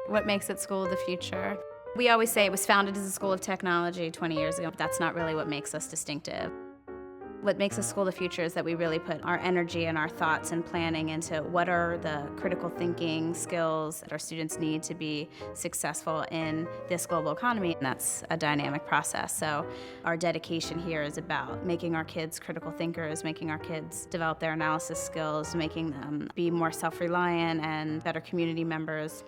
What makes it school of the future? We always say it was founded as a school of technology 20 years ago, but that's not really what makes us distinctive. What makes us school of the future is that we really put our energy and our thoughts and planning into what are the critical thinking skills that our students need to be successful in this global economy, and that's a dynamic process. So our dedication here is about making our kids critical thinkers, making our kids develop their analysis skills, making them be more self-reliant and better community members.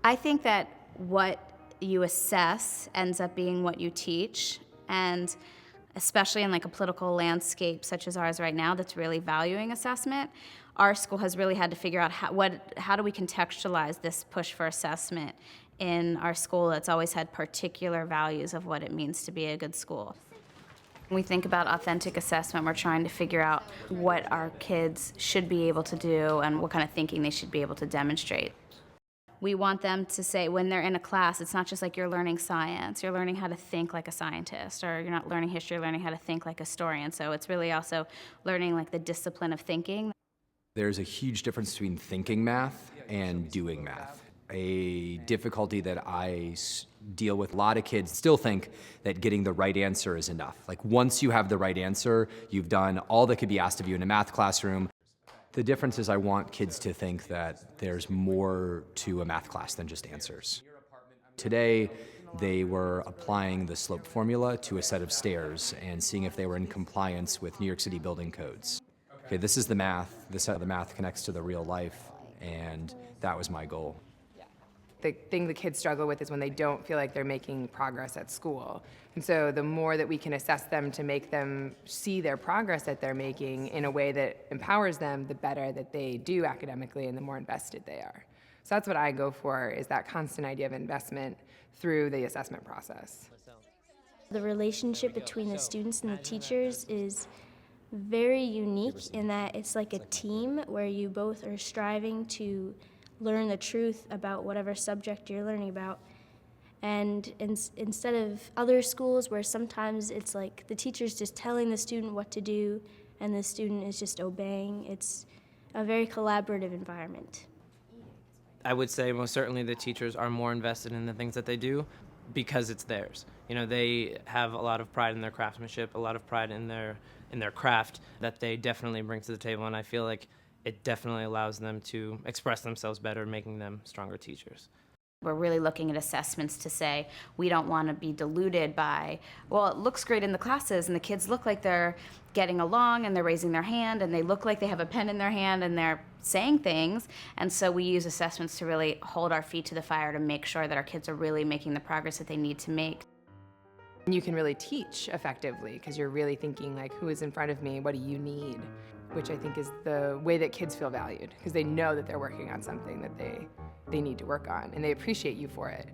I think that what you assess ends up being what you teach, and especially in like a political landscape such as ours right now that's really valuing assessment, our school has really had to figure out how do we contextualize this push for assessment in our school that's always had particular values of what it means to be a good school. When we think about authentic assessment, we're trying to figure out what our kids should be able to do and what kind of thinking they should be able to demonstrate. We want them to say when they're in a class, it's not just like you're learning science, you're learning how to think like a scientist, or you're not learning history, you're learning how to think like a historian. So it's really also learning like the discipline of thinking. There's a huge difference between thinking math and doing math. A difficulty that I deal with, a lot of kids still think that getting the right answer is enough. Like once you have the right answer, you've done all that could be asked of you in a math classroom. The difference is I want kids to think that there's more to a math class than just answers. Today, they were applying the slope formula to a set of stairs and seeing if they were in compliance with New York City building codes. Okay, this is the math. This is how the math connects to the real life, and that was my goal. The thing the kids struggle with is when they don't feel like they're making progress at school. And so the more that we can assess them to make them see their progress that they're making in a way that empowers them, the better that they do academically and the more invested they are. So that's what I go for, is that constant idea of investment through the assessment process. The relationship between the students and the teachers is very unique in that it's like a team where you both are striving to learn the truth about whatever subject you're learning about. And instead of other schools where sometimes it's like the teacher's just telling the student what to do and the student is just obeying, it's a very collaborative environment. I would say most certainly the teachers are more invested in the things that they do because it's theirs. You know, they have a lot of pride in their craftsmanship, a lot of pride in their craft that they definitely bring to the table, and I feel like it definitely allows them to express themselves better, making them stronger teachers. We're really looking at assessments to say we don't want to be diluted by, well, it looks great in the classes and the kids look like they're getting along and they're raising their hand and they look like they have a pen in their hand and they're saying things. And so we use assessments to really hold our feet to the fire to make sure that our kids are really making the progress that they need to make. You can really teach effectively because you're really thinking like, who is in front of me? What do you need? Which I think is the way that kids feel valued because they know that they're working on something that they need to work on and they appreciate you for it.